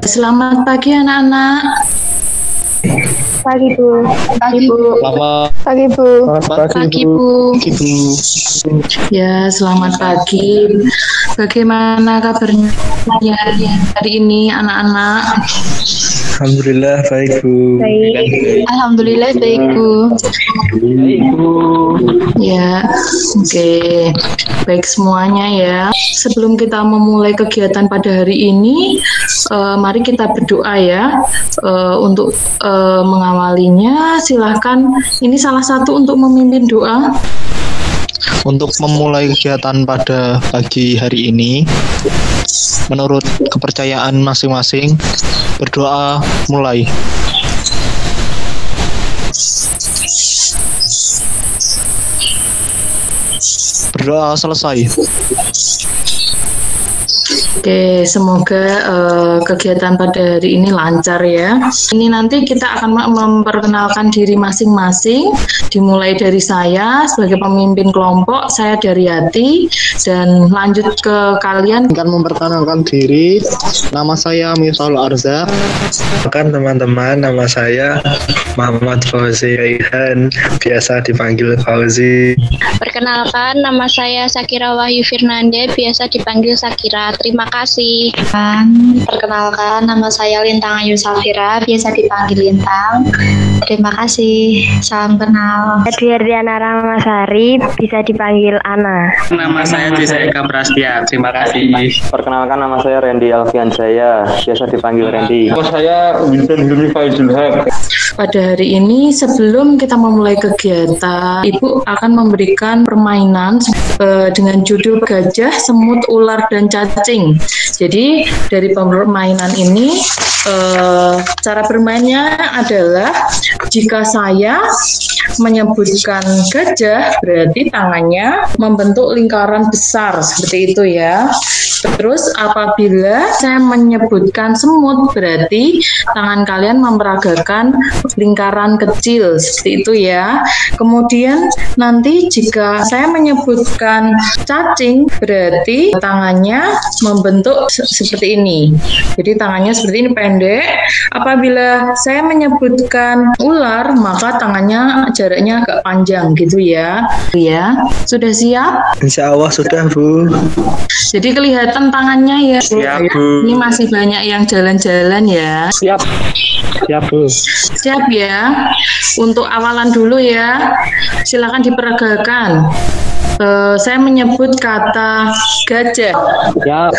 Selamat pagi anak-anak. Pagi Bu. Pagi Bu. Selamat Pagi Bu. Pagi Bu. Ya, selamat pagi. Bagaimana kabarnya hari ini anak-anak? Alhamdulillah baik Bu. Baik. Alhamdulillah baik Bu. Baik Bu. Ya, oke. Baik semuanya ya. Sebelum kita memulai kegiatan pada hari ini, mari kita berdoa ya. Untuk mengawalinya, silahkan. Ini salah satu untuk memimpin doa. Untuk memulai kegiatan pada pagi hari ini, menurut kepercayaan masing-masing, berdoa mulai. Berdoa selesai. Oke, semoga kegiatan pada hari ini lancar ya. Ini nanti kita akan memperkenalkan diri masing-masing, dimulai dari saya sebagai pemimpin kelompok, saya Daryati, dan lanjut ke kalian. Akan memperkenalkan diri, nama saya Misaul Arzak. Kan teman-teman, nama saya Muhammad Fauzi Raihan, biasa dipanggil Fauzi. Perkenalkan, nama saya Sakira Wahyu Firnanda, biasa dipanggil Sakira. Terima kasih. Perkenalkan, nama saya Lintang Ayu Safira, biasa dipanggil Lintang. Terima kasih. Salam kenal. Edwiardiana Ramasari, bisa dipanggil Ana. Nama saya Desa Eka Prastia. Terima kasih. Perkenalkan, nama saya Randy Alfian Jaya, biasa dipanggil Randy. Nama saya Winston Hilmi Faizul Haq. Pada hari ini, sebelum kita memulai kegiatan, Ibu akan memberikan permainan dengan judul Gajah, Semut, Ular, dan Cacing. Jadi dari permainan ini, cara bermainnya adalah jika saya menyebutkan gajah, berarti tangannya membentuk lingkaran besar seperti itu ya. Terus apabila saya menyebutkan semut, berarti tangan kalian memperagakan lingkaran kecil seperti itu ya. Kemudian nanti jika saya menyebutkan cacing, berarti tangannya membentuk seperti ini. Jadi tangannya seperti ini, pendek. Apabila saya menyebutkan ular, maka tangannya jaraknya agak panjang gitu ya. Ya, sudah siap? Insya Allah sudah Bu. Jadi kelihatan tangannya ya. Siap, Bu. Ini masih banyak yang jalan-jalan ya. Siap. Siap Bu. Siap ya. Untuk awalan dulu ya. Silakan diperagakan. Saya menyebut kata gajah. Siap.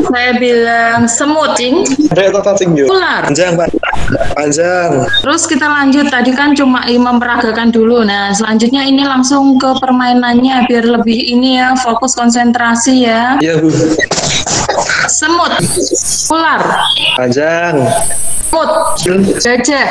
Saya bilang semut, ular. Panjang. Terus kita lanjut. Tadi kan cuma memperagakan dulu. Nah, selanjutnya ini langsung ke permainannya biar lebih ini ya, fokus konsentrasi ya. Iya Bu. Semut, ular, Panjang. semut, gajah,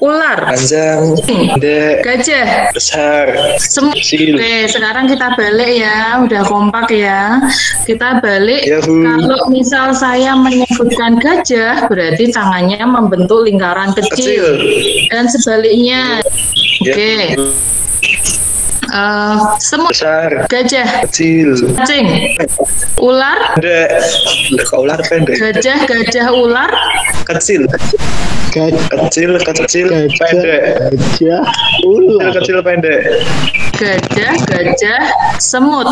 ular, Panjang. Pendek. gajah, Besar. semut. Kecil. Oke, sekarang kita balik ya, udah kompak ya. Kita balik. Ya, Bu. Kalau misal saya menyebutkan gajah, berarti tangannya membentuk lingkaran kecil. Kecil. Dan sebaliknya. Ya. Oke. Semut, Besar. gajah, Kecil. cacing, ular, Pendek. Udah kok ular pendek. gajah, ular, Kecil. Kecil. Pendek. Gajah, ular. Kecil pendek. gajah, semut.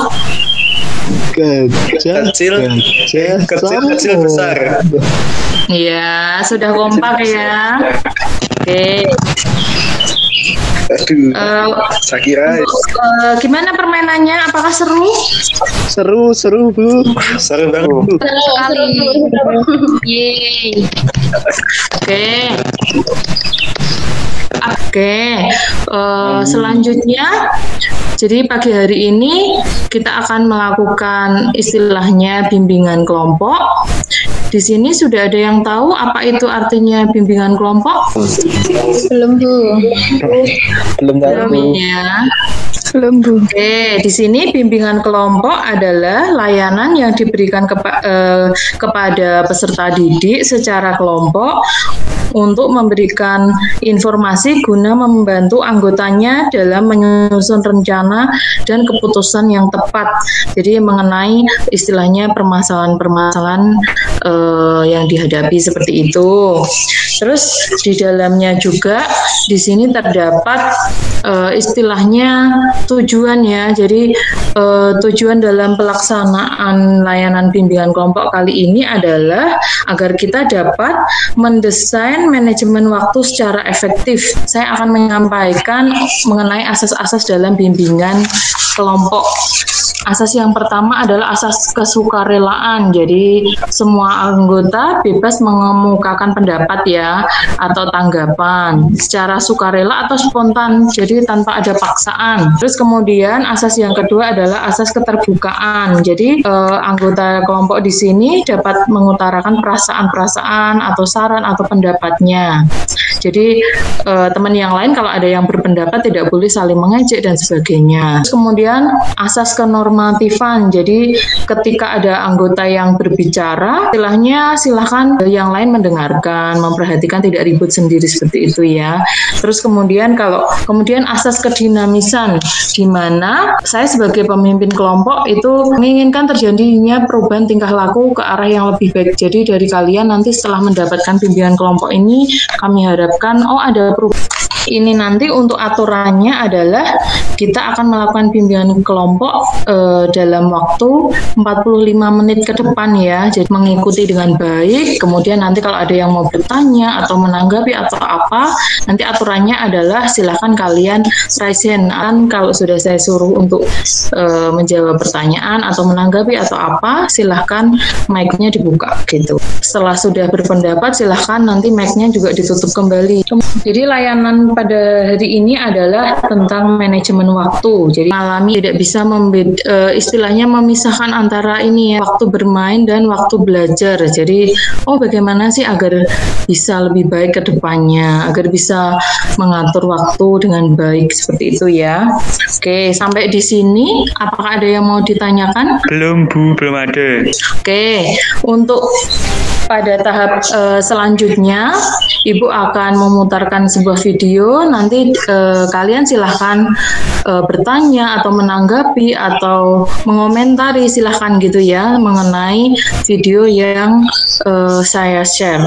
Gajah, Kecil. gajah, Kecil semut. besar. Iya, sudah kompak ya. Oke. Aduh. Saya kira Gimana permainannya? Apakah seru? Seru Bu. seru banget Bu. Yeay. Oke. Selanjutnya, jadi pagi hari ini kita akan melakukan istilahnya bimbingan kelompok. Di sini sudah ada yang tahu apa itu artinya bimbingan kelompok? Belum Bu. Belum tahu Bu. Belum ya. Belum Bu. Oke, di sini bimbingan kelompok adalah layanan yang diberikan kepada peserta didik secara kelompok untuk memberikan informasi guna membantu anggotanya dalam menyusun rencana dan keputusan yang tepat. Jadi mengenai istilahnya permasalahan-permasalahan yang dihadapi seperti itu. Terus di dalamnya juga di sini terdapat istilahnya tujuan ya. Jadi tujuan dalam pelaksanaan layanan bimbingan kelompok kali ini adalah agar kita dapat mendesain manajemen waktu secara efektif. Saya akan menyampaikan mengenai asas-asas dalam bimbingan kelompok. Asas yang pertama adalah asas kesukarelaan. Jadi semua anggota bebas mengemukakan pendapat ya atau tanggapan secara sukarela atau spontan. Jadi tanpa ada paksaan. Terus kemudian asas yang kedua adalah asas keterbukaan. Jadi anggota kelompok di sini dapat mengutarakan perasaan-perasaan atau saran atau pendapatnya. Jadi teman yang lain kalau ada yang berpendapat tidak boleh saling mengejek dan sebagainya. Terus kemudian asas kenormatifan. Jadi ketika ada anggota yang berbicara, istilahnya silakan yang lain mendengarkan, memperhatikan, tidak ribut sendiri seperti itu ya. Terus kemudian asas kedinamisan, di mana saya sebagai pemimpin kelompok itu menginginkan terjadinya perubahan tingkah laku ke arah yang lebih baik. Jadi dari kalian nanti setelah mendapatkan bimbingan kelompok ini, kami harapkan ada perubahan. Ini nanti untuk aturannya adalah kita akan melakukan bimbingan kelompok dalam waktu 45 menit ke depan ya. Jadi mengikuti dengan baik, kemudian nanti kalau ada yang mau bertanya atau menanggapi atau apa, nanti aturannya adalah silakan kalian raise hand. Kalau sudah saya suruh untuk menjawab pertanyaan atau menanggapi atau apa, silahkan mic-nya dibuka gitu. Setelah sudah berpendapat, silahkan nanti mic-nya juga ditutup kembali. Jadi layanan pada hari ini adalah tentang manajemen waktu. Jadi mengalami tidak bisa istilahnya memisahkan antara ini ya, waktu bermain dan waktu belajar. Jadi bagaimana sih agar bisa lebih baik ke depannya, agar bisa mengatur waktu dengan baik seperti itu ya. Oke, sampai di sini apakah ada yang mau ditanyakan? Belum Bu, belum ada. Oke, untuk pada tahap selanjutnya Ibu akan memutarkan sebuah video, nanti kalian silahkan bertanya atau menanggapi atau mengomentari, silahkan gitu ya mengenai video yang saya share.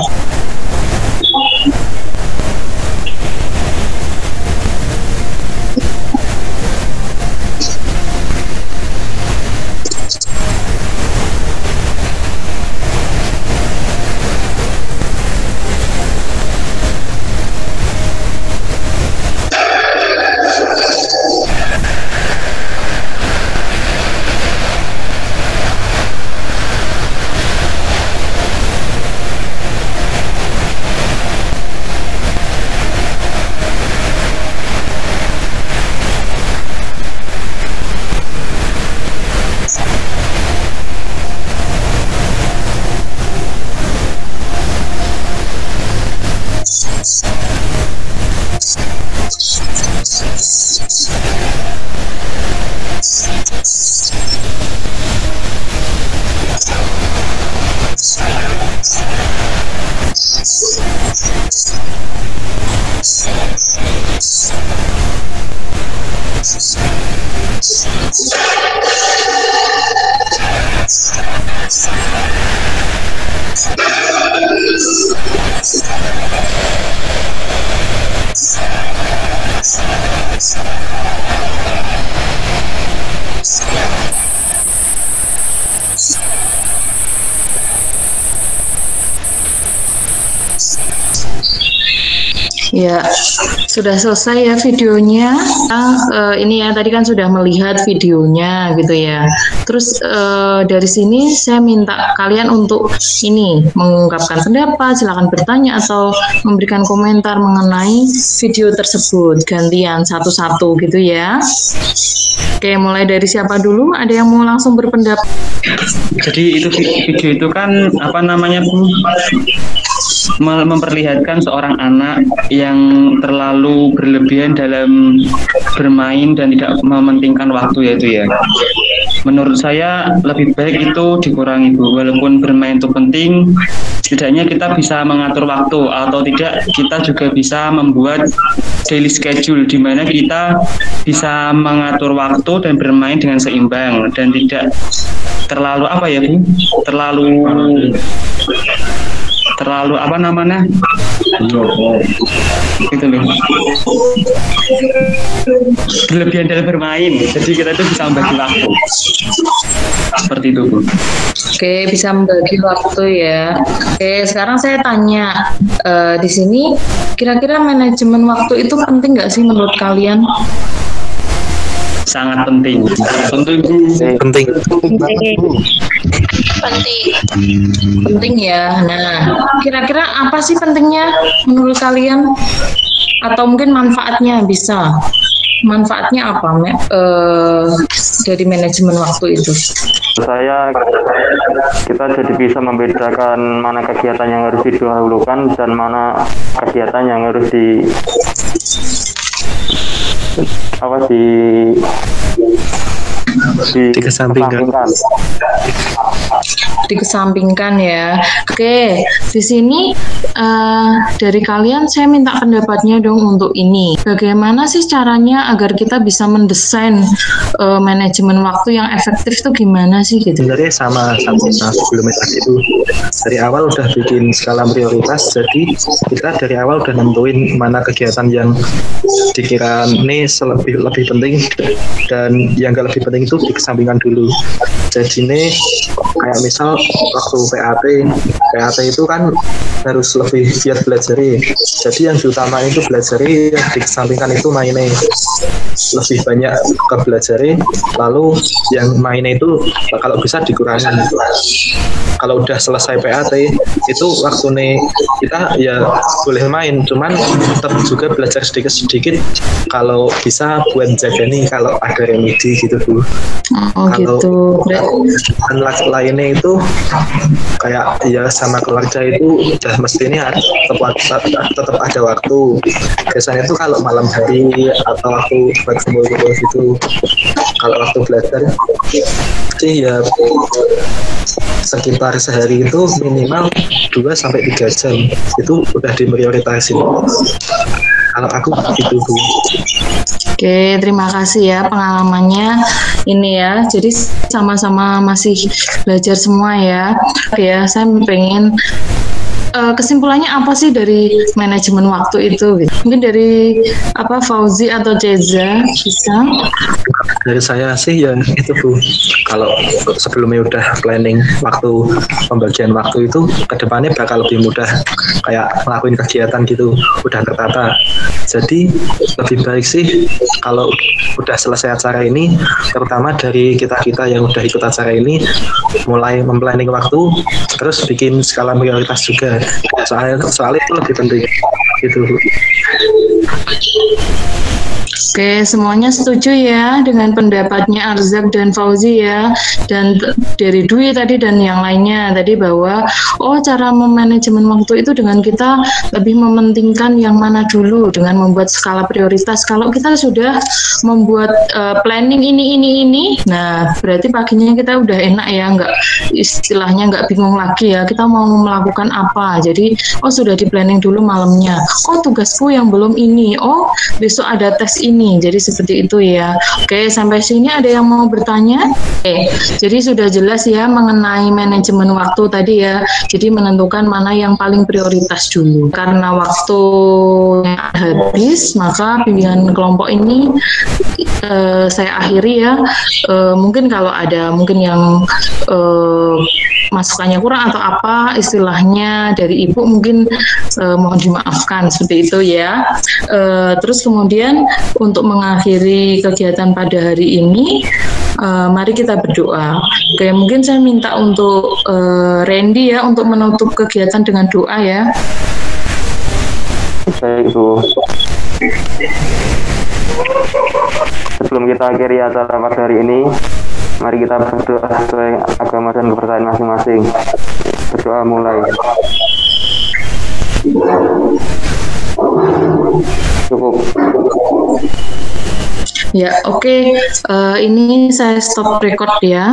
Ya, sudah selesai ya videonya. Ini ya, tadi kan sudah melihat videonya gitu ya. Terus dari sini saya minta kalian untuk ini mengungkapkan pendapat, silakan bertanya atau memberikan komentar mengenai video tersebut. Gantian satu-satu gitu ya. Oke, mulai dari siapa dulu? Ada yang mau langsung berpendapat? Jadi itu video itu kan apa namanya Bu? Memperlihatkan seorang anak yang terlalu berlebihan dalam bermain dan tidak mementingkan waktu yaitu ya. Menurut saya lebih baik itu dikurangi Bu. Walaupun bermain itu penting, setidaknya kita bisa mengatur waktu atau tidak kita juga bisa membuat daily schedule di mana kita bisa mengatur waktu dan bermain dengan seimbang dan tidak terlalu apa ya Bu? Terlalu apa namanya? Gitu loh. Berlebihan dalam bermain. Jadi kita tuh bisa membagi waktu. Seperti itu Bu. Oke, bisa membagi waktu ya. Oke, sekarang saya tanya di sini, kira-kira manajemen waktu itu penting nggak sih menurut kalian? Sangat penting. Penting. Penting ya. Nah, kira-kira apa sih pentingnya menurut kalian? Atau mungkin manfaatnya bisa? Manfaatnya apa dari manajemen waktu itu? Saya kita jadi bisa membedakan mana kegiatan yang harus didahulukan dan mana kegiatan yang harus dikesampingkan ya. Oke, di sini dari kalian saya minta pendapatnya dong untuk ini. Bagaimana sih caranya agar kita bisa mendesain manajemen waktu yang efektif tuh gimana sih gitu? Sebenarnya sama sebelumnya tadi itu dari awal udah bikin skala prioritas, jadi kita dari awal udah nentuin mana kegiatan yang dikira ini lebih penting dan yang gak lebih penting itu dikesampingkan dulu. Jadi ini kayak misal waktu PAT itu kan harus lebih giat belajar. Jadi yang diutamain itu belajar, yang dikesampingkan itu mainnya. Lebih banyak ke belajar, lalu yang mainnya itu kalau bisa dikurangi. Kalau udah selesai PAT itu waktu nih kita ya boleh main, cuman tetap juga belajar sedikit-sedikit kalau bisa buat jaga nih kalau ada remedi gitu Bu. Oh kalau gitu. lainnya itu kayak ya sama keluarga itu udah mestinya tetap ada waktu. Biasanya itu kalau malam hari atau waktu buat kumpul-kumpul gitu. Kalau waktu belajar sih ya sekitar sehari itu minimal 2-3 jam itu udah diprioritasin. Kalau aku itu Bu. Oke, terima kasih ya pengalamannya ini ya. Jadi sama-sama masih belajar semua ya. Oke ya, saya pengen kesimpulannya apa sih dari manajemen waktu itu? Gitu. Mungkin dari Fauzi atau Ceza bisa? Dari saya sih ya itu Bu. Kalau sebelumnya udah planning waktu, pembagian waktu itu kedepannya bakal lebih mudah kayak ngelakuin kegiatan gitu, udah tertata. Jadi lebih baik sih kalau udah selesai acara ini, terutama dari kita yang udah ikut acara ini, mulai memplanning waktu, terus bikin skala prioritas juga. Soalnya itu lebih penting gitu. Oke, semuanya setuju ya dengan pendapatnya Arzak dan Fauzi ya, dan dari Dwi tadi dan yang lainnya tadi bahwa cara memanajemen waktu itu dengan kita lebih mementingkan yang mana dulu dengan membuat skala prioritas. Kalau kita sudah membuat planning ini, nah berarti paginya kita udah enak ya, istilahnya nggak bingung lagi ya kita mau melakukan apa. Jadi sudah di planning dulu malamnya. Tugasku yang belum ini. Besok ada tes ini. Jadi seperti itu ya. Oke, sampai sini ada yang mau bertanya? Oke, jadi sudah jelas ya mengenai manajemen waktu tadi ya. Jadi menentukan mana yang paling prioritas dulu. Karena waktu habis, maka bimbingan kelompok ini saya akhiri ya. Mungkin kalau ada yang masukannya kurang atau apa istilahnya dari Ibu mungkin mohon dimaafkan seperti itu ya. Terus kemudian untuk mengakhiri kegiatan pada hari ini, mari kita berdoa. Oke, mungkin saya minta untuk Randy ya untuk menutup kegiatan dengan doa ya. Baik Bu. Sebelum kita akhiri acara pada hari ini, mari kita berdoa sesuai agama dan kepercayaan masing-masing. Berdoa mulai. Cukup. Ya, oke. Ini saya stop record ya.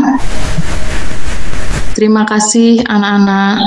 Terima kasih anak-anak.